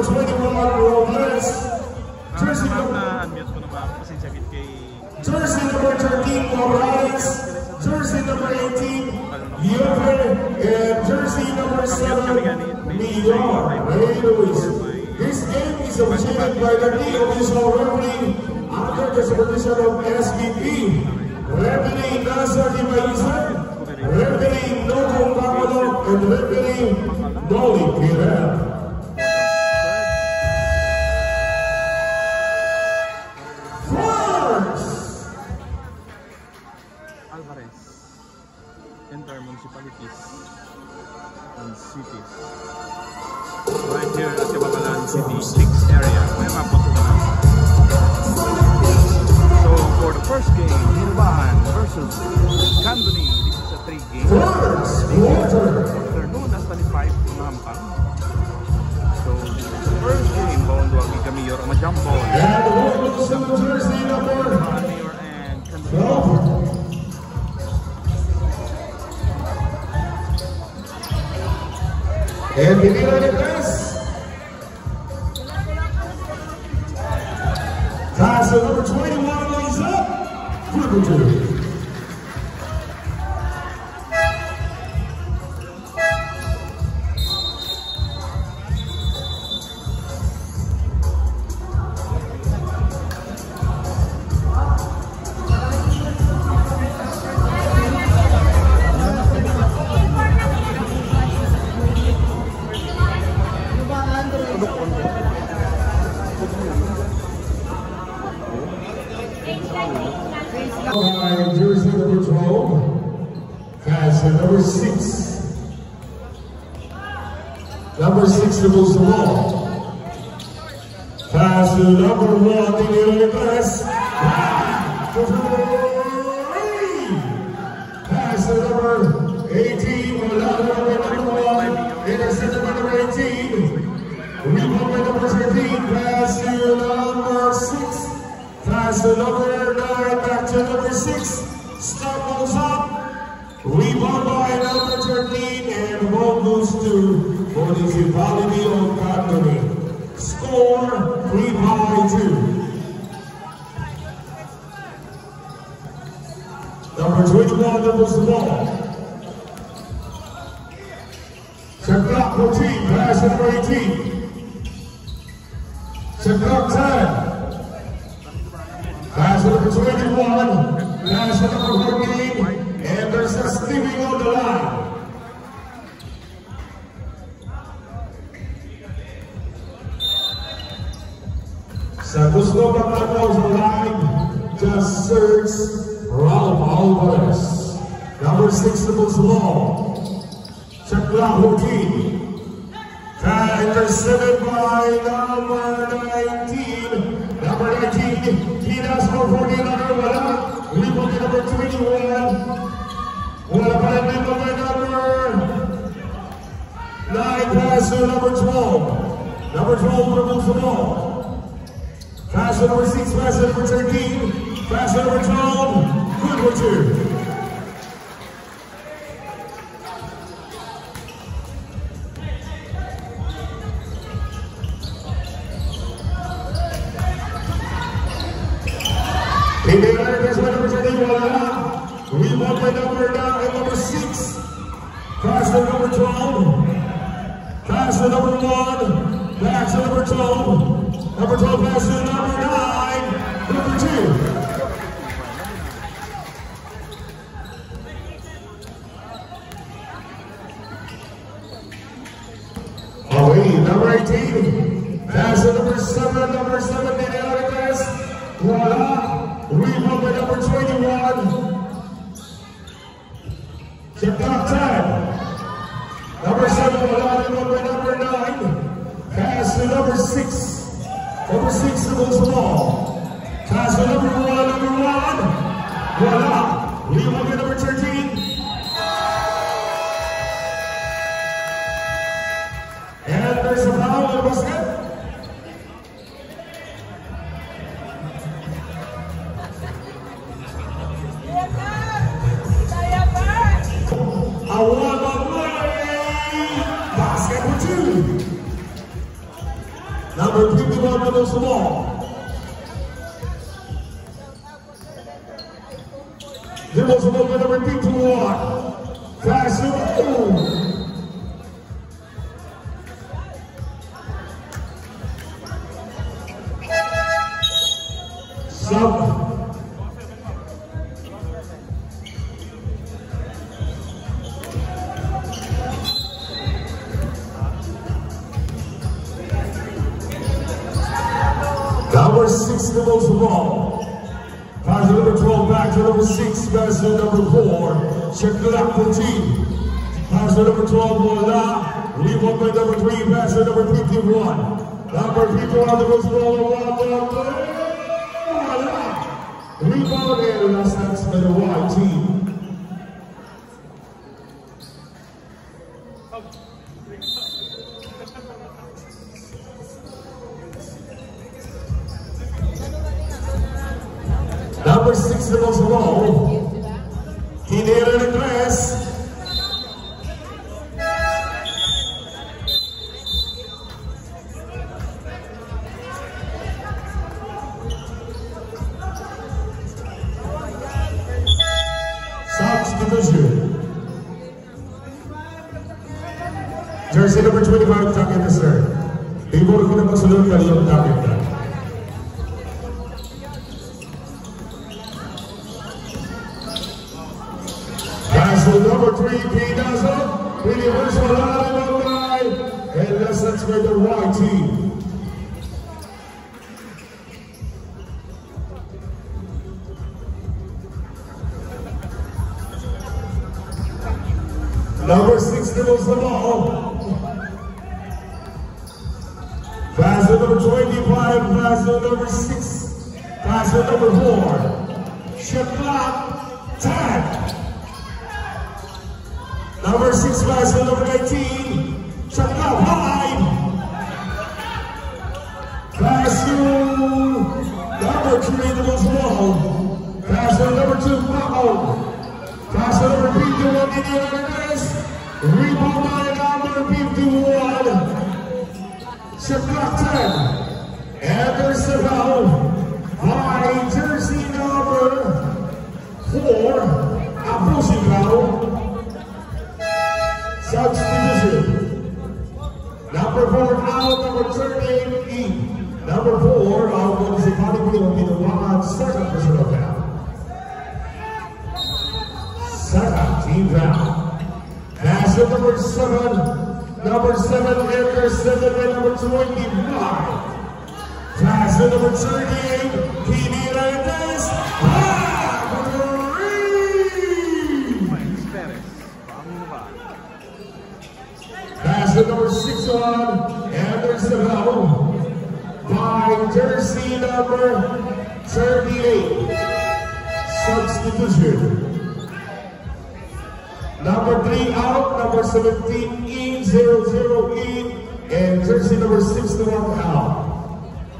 21, Robles. Jersey number 13, Morales. Jersey number 18, Yover. And jersey number 7, Millon. This game is officiated by the official referee under the supervision of SVP. Referee Nasser Ibaizan, referee Nogo Pamalo, and referee Dolly Pirel. Alvarez, inter-municipalities and cities. Right here at Cabacalan City 6 area. May mapos na. So for the first game, Nirvan versus Candoni. This is a 3-game. Afternoon at 25 Mampang. So this is the first game. Bawang duwagi kami Mayor Majambo. Mayor and Candoni. And the middle of the press. Pass number 21 lays up. Triple two. Jersey number 12, pass number 6. Number 6 dribbles the ball. Pass to number 1 in the pass. Pass to number 18, number 1, intercepted by number 18. Rebound by number 13, pass to number 6. Pass to number 9, back to number 6. Stop goes up. Rebound by number 13, and the ball goes to Municipality of Candoni. Score 3-2. Number 21 dribbles the ball. Check clock 14, pass to number 18. Check clock 10. Pass to number 21, pass to number 14, and there's a steaming on the line. Sa gusto magkakaw sa line, just search Ralph Alvarez. Number 6 dribbles the ball. Check clock 14. Intercepted by number 19. Number 19, he does for 40 number 1. Rebound to number 21. Wala pa rin rebound by number 9. Pass to number 12. Number 12 dribbles the ball. Pass to number 6, pass to number 13. Pass to number 12. Good for 2. Rebound by number 9 and number 6. Pass to number 12. Pass to number 1. Back to number 12. Number 12 pass to number 9. Number 2. Number 18. Pass to number 7. Number 7 in the other pass. Voila. Rebound by number 21. Check out time. Number 7, rebound by number 9. Pass to number 6. Number 6 dribbles the ball. Pass to number 1, Voila. Rebound by number 13. And there's a foul on the basket. A one-on-one basket for 2. Number 51 with the small. Dribbles from over number 51. Pass to Number 6 the most ball. Pass to number 12 back to number 6. Pass to number 4. Check the lap 14. Pass to number 12 Bola. Rebound by number 3. Pass to number 51. Number 51 the most ball. Rebound and last chance by the white team. Number 6 the most ball. Hinera de Tres. Jersey number 25, target na sir. Iburo ko na magsunod ka yung target na. Pass to number 3, Pinazo. Reverse for number 9. And that's for the white team. Number 6 dribbles the ball. Pass to number 25, pass to number 6, pass to number 4. Shot clock, 10. Number 6, pass to number 18. Shot clock, 5. Pass to number 3, the most ball. Pass to number 2, foul. Pass to number 3, the one in the other miss. Rebound by number 51. Shot clock 10. Anderson foul by jersey number 4. Opposing foul. Substitution. Number 4 out, number 38 in. Number 4 out, what is it? Will be the one second personal foul. Second team foul. Pass to number 7. Number 7, Anderson, and number 25. Pass to number 38, P.D. Hernandez. Pass to number 61, Anderson by jersey number 38. Substitution. Number 3 out, number 17 in, 0-0 in, and jersey number 61 out.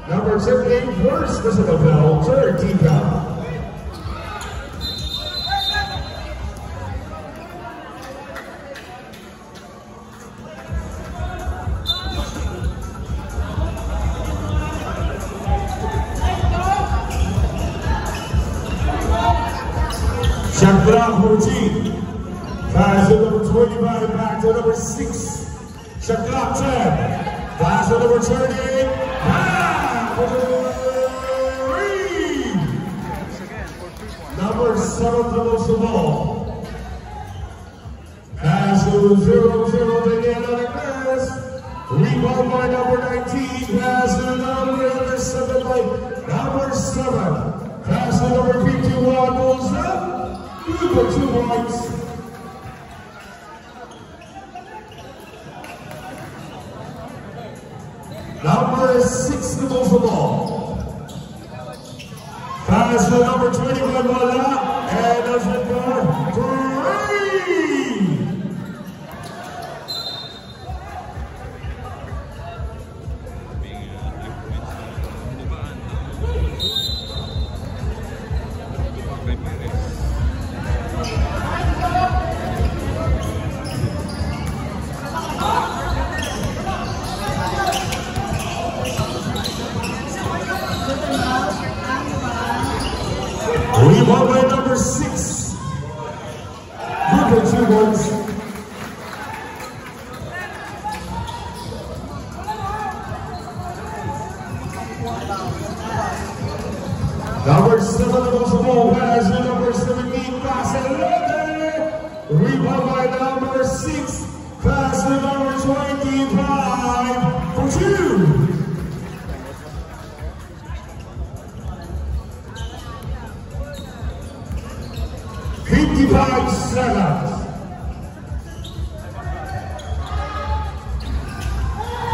Number 38, first personal foul, 13 foul. Shot clock 14. Pass to number 25, back to number 6. Shot clock 10. Pass to number 38. Back for the lead. Number 7 to lose the ball. Pass to 0-0 again on the pass. Rebound by number 19. Pass to number 7 by number 7. Pass to number 51. Goes up. Good for 2 points. Number 6 to lose the ball. Pass to number 21, Bola, and does it go 3.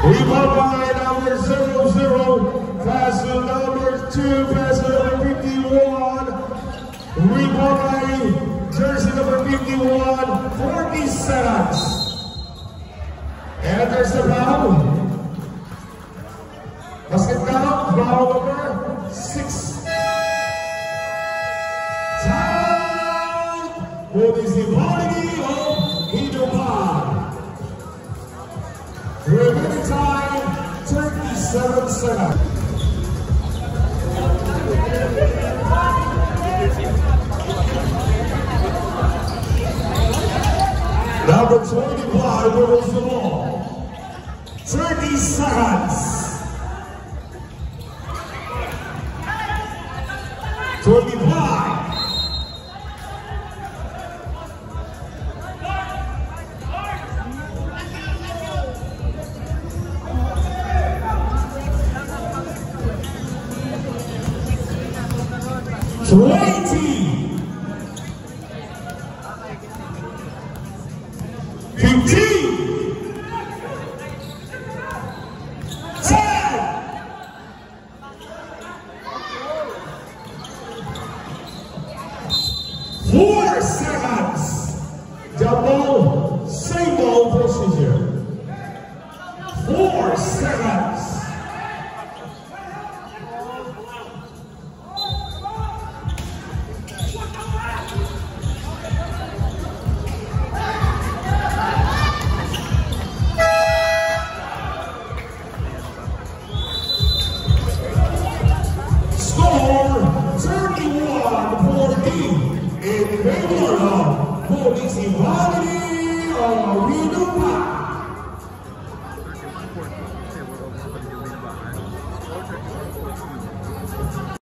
Rebound by number 00, passer number 2, passer number 51. Rebound by jersey number 51, 40 seconds. And there's the foul. Basket count, foul number 6. Time for the Zimbabwe of Idopan. Remaining time, 37 seconds. Number 25 rolls the ball. 30 seconds. 25. Double, same ball procedure. 4 seconds. Score 31-14 in favor of Police Zimbabwe. We do not.